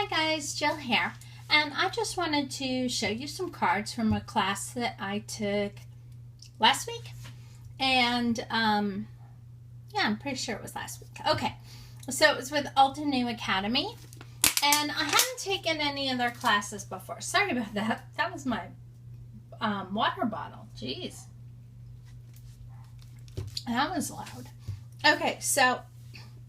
Hi guys, Jill here, and I just wanted to show you some cards from a class that I took last week, and yeah, I'm pretty sure it was last week. Okay, so it was with Altenew Academy, and I hadn't taken any of their classes before. Sorry about that. That was my water bottle. Jeez, that was loud. Okay, so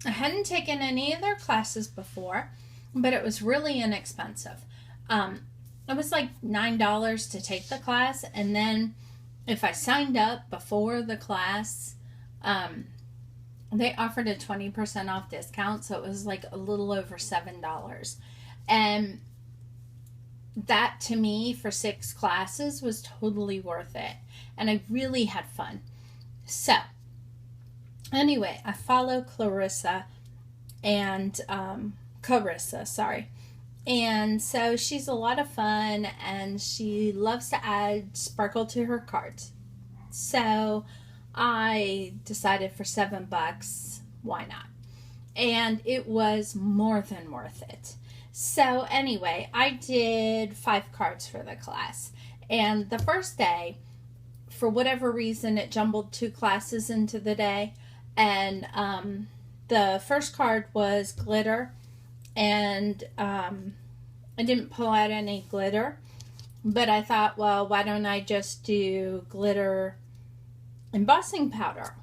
I hadn't taken any of their classes before, but it was really inexpensive. It was like $9 to take the class, and then if I signed up before the class, they offered a 20% off discount, so it was like a little over $7. And that, to me, for 6 classes was totally worth it, and I really had fun. So anyway, I follow Carissa, sorry. And so she's a lot of fun, and she loves to add sparkle to her cards. So I decided for $7, why not? And it was more than worth it. So anyway, I did 5 cards for the class. And the first day, for whatever reason, it jumbled 2 classes into the day. And the first card was glitter, and I didn't pull out any glitter, but I thought, well, why don't I just do glitter embossing powder?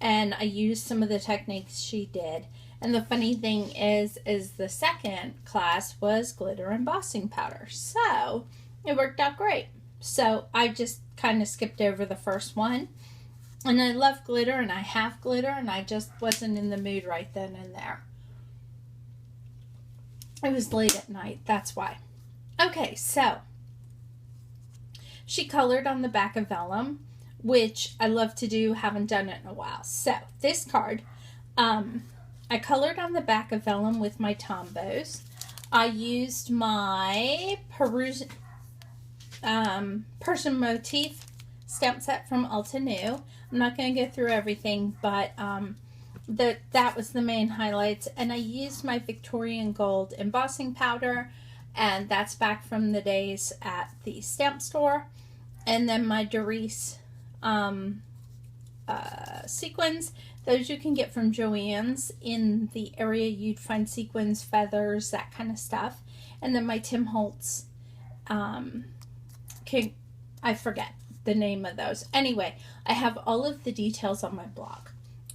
And I used some of the techniques she did. And the funny thing is the second class was glitter embossing powder. So it worked out great. So I just kind of skipped over the first one. And I love glitter, and I have glitter, and I just wasn't in the mood right then and there. It was late at night, that's why. Okay, so she colored on the back of vellum, which I love to do, haven't done it in a while. So this card, I colored on the back of vellum with my Tombows. I used my Persian motif stamp set from Altenew. I'm not going to go through everything, but that was the main highlights. And I used my Victorian Gold embossing powder, and that's back from the days at the stamp store. And then my Doris sequins. Those you can get from Joann's. In the area you'd find sequins, feathers, that kind of stuff. And then my Tim Holtz, I forget the name of those. Anyway, I have all of the details on my blog,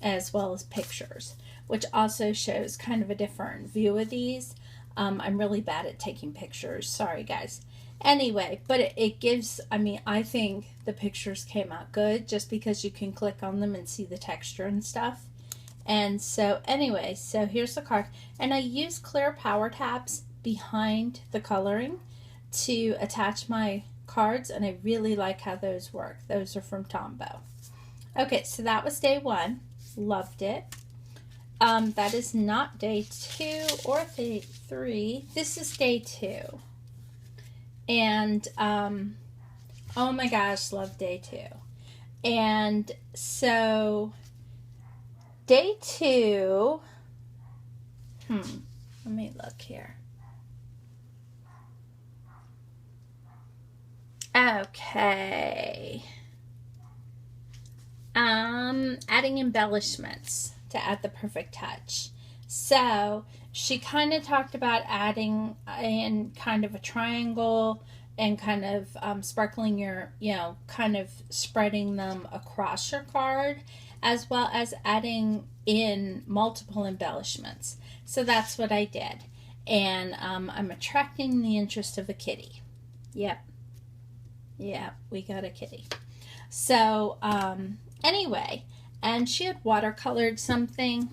as well as pictures, which also shows kind of a different view of these. I'm really bad at taking pictures. Sorry, guys. Anyway, but it gives, I think the pictures came out good just because you can click on them and see the texture and stuff. And so anyway, so here's the card. And I use clear power tabs behind the coloring to attach my cards, and I really like how those work. Those are from Tombow. Okay, so that was day 1. Loved it. That is not day 2 or day 3. This is day 2. And oh my gosh, love day 2. And so day 2, let me look here. Okay. Adding embellishments to add the perfect touch. So she kind of talked about adding in kind of a triangle and kind of sparkling your, kind of spreading them across your card, as well as adding in multiple embellishments. So that's what I did. And I'm attracting the interest of a kitty. Yep. Yeah, we got a kitty. So, anyway, and she had watercolored something.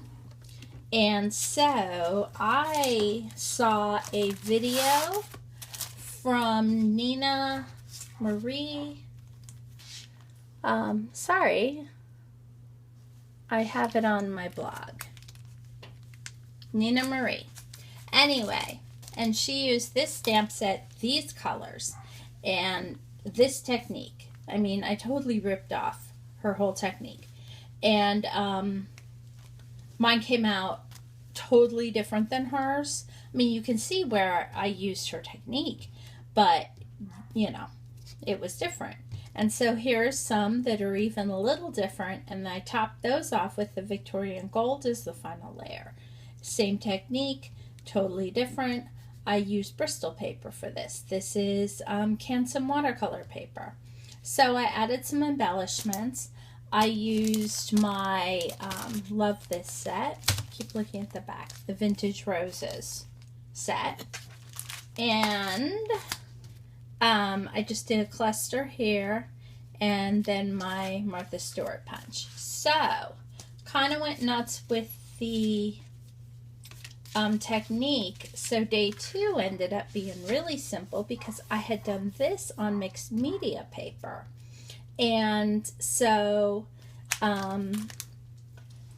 And so I saw a video from Nina Marie. Sorry, I have it on my blog. Nina Marie. Anyway, and she used this stamp set, these colors, and this technique. I totally ripped off her whole technique. And mine came out totally different than hers. I mean, you can see where I used her technique, but, you know, it was different. And so here's some that are even a little different, and I topped those off with the Victorian Gold as the final layer. Same technique, totally different. I used Bristol paper for this. This is Canson watercolor paper. So I added some embellishments. I used my, love this set. Keep looking at the back. The Vintage Roses set. And I just did a cluster here. And then my Martha Stewart punch. So, kind of went nuts with the technique. So day 2 ended up being really simple because I had done this on mixed media paper. And so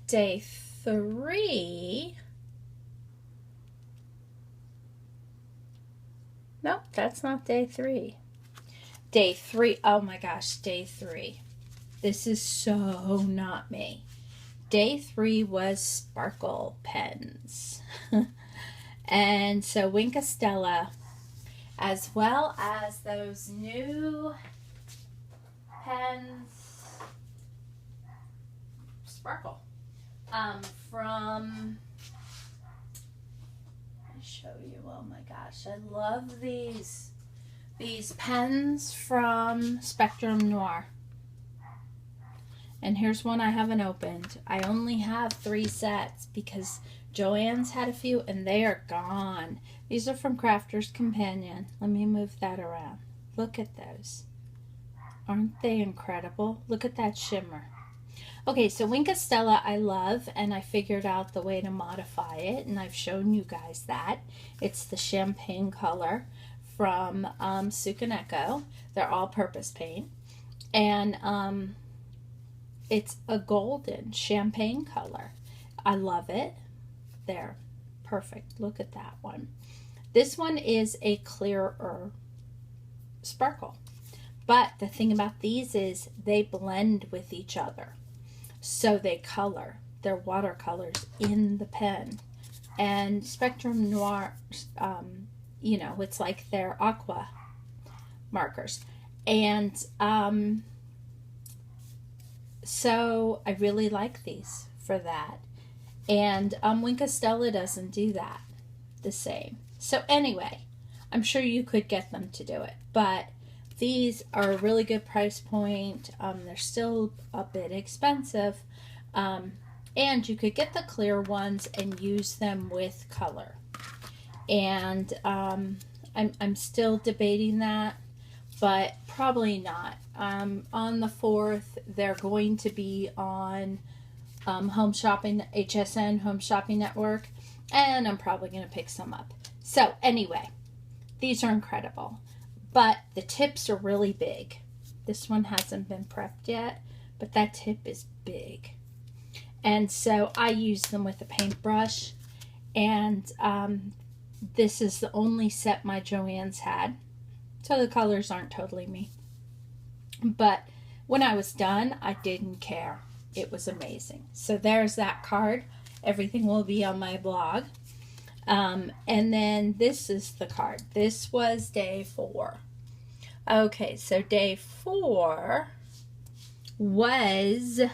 day 3, nope, that's not day 3. Day 3, oh my gosh, day 3. This is so not me. Day 3 was sparkle pens. And so Wink Estella, as well as those new pens, sparkle, from, I'll show you, oh my gosh, I love these pens from Spectrum Noir. And here's one I haven't opened. I only have 3 sets because Joann's had a few and they are gone. These are from Crafter's Companion. Let me move that around. Look at those. Aren't they incredible? Look at that shimmer. Okay, so Wink Estella I love, and I figured out the way to modify it, and I've shown you guys that. It's the champagne color from Sukaneko. They're all-purpose paint. And it's a golden champagne color. I love it. There. Perfect. Look at that one. This one is a clearer sparkle. But the thing about these is they blend with each other. So they color. They're watercolors in the pen. And Spectrum Noir, you know, it's like they're aqua markers. And so I really like these for that. And Wink Estella doesn't do that the same. So anyway, I'm sure you could get them to do it. But these are a really good price point. They're still a bit expensive. And you could get the clear ones and use them with color. And I'm still debating that, but probably not. On the 4th, they're going to be on Home Shopping, HSN, Home Shopping Network, and I'm probably going to pick some up. So anyway, these are incredible, but the tips are really big. This one hasn't been prepped yet, but that tip is big. And so I use them with a paintbrush, and this is the only set my Joann's had, so the colors aren't totally me. But when I was done, I didn't care. It was amazing. So there's that card. Everything will be on my blog. And then this is the card. This was day 4. Okay, so day 4 was, I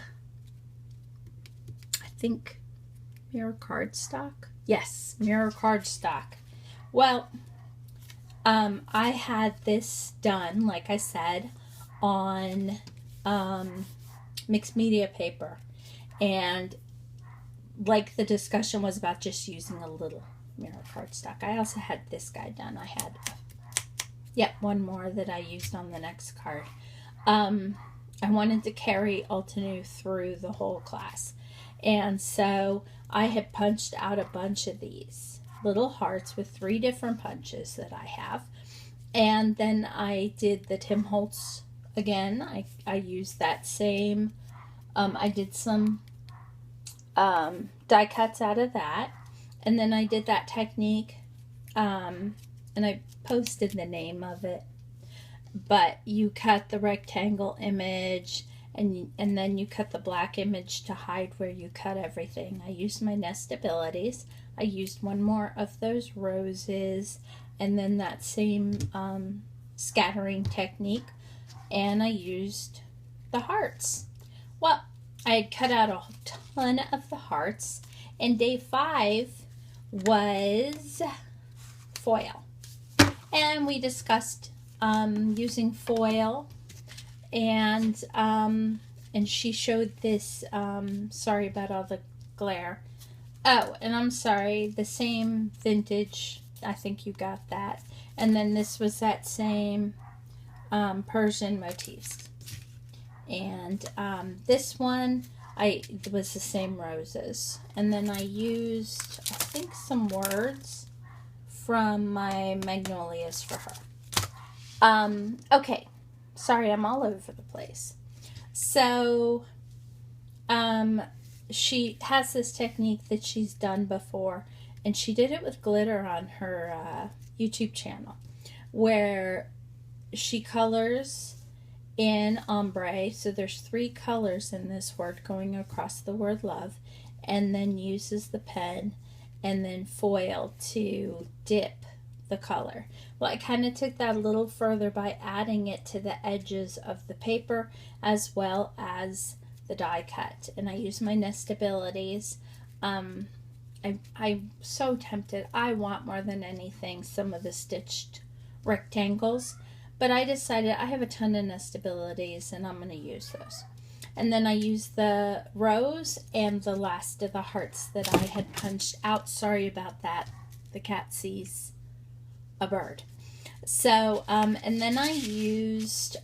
think, mirror cardstock. Yes, mirror cardstock. Well, I had this done, like I said, on mixed media paper, and like the discussion was about just using a little mirror cardstock. I also had this guy done. I had, yep, one more that I used on the next card. I wanted to carry Altenew through the whole class, and so I had punched out a bunch of these little hearts with 3 different punches that I have, and then I did the Tim Holtz again. I used that same, I did some die cuts out of that, and then I did that technique, and I posted the name of it, but you cut the rectangle image, and then you cut the black image to hide where you cut everything. I used my Nestabilities. I used one more of those roses, and then that same scattering technique, and I used the hearts. Well, I had cut out a ton of the hearts, and day 5 was foil. And we discussed using foil, and she showed this, sorry about all the glare. Oh, and I'm sorry, the same vintage, I think you got that. And then this was that same Persian motifs. And this one, it was the same roses. And then I used, I think, some words from my magnolias for her. Okay, sorry, I'm all over the place. So, she has this technique that she's done before, and she did it with glitter on her YouTube channel, where she colors in ombre. So there's 3 colors in this word going across the word love, and then uses the pen and then foil to dip the color. Well, I kind of took that a little further by adding it to the edges of the paper as well as the die cut, and I use my nestabilities. I'm so tempted. I want more than anything some of the stitched rectangles, but I decided I have a ton of nestabilities and I'm going to use those. And then I used the rose and the last of the hearts that I had punched out. Sorry about that. The cat sees a bird. So, and then I used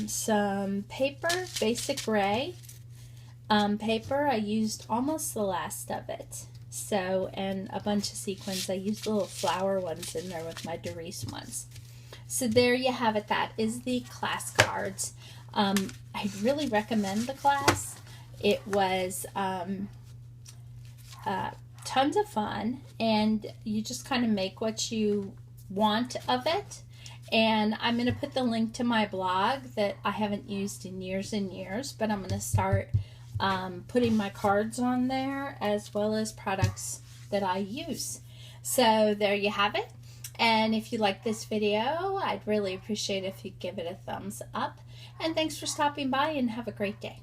some paper, basic gray paper. I used almost the last of it. So, and a bunch of sequins. I used little flower ones in there with my Doris ones. So there you have it. That is the class cards. I really recommend the class. It was tons of fun, and you just kind of make what you want of it. And I'm going to put the link to my blog that I haven't used in years and years, but I'm going to start putting my cards on there as well as products that I use. So there you have it. And if you like this video, I'd really appreciate if you give it a thumbs up. And thanks for stopping by, and have a great day.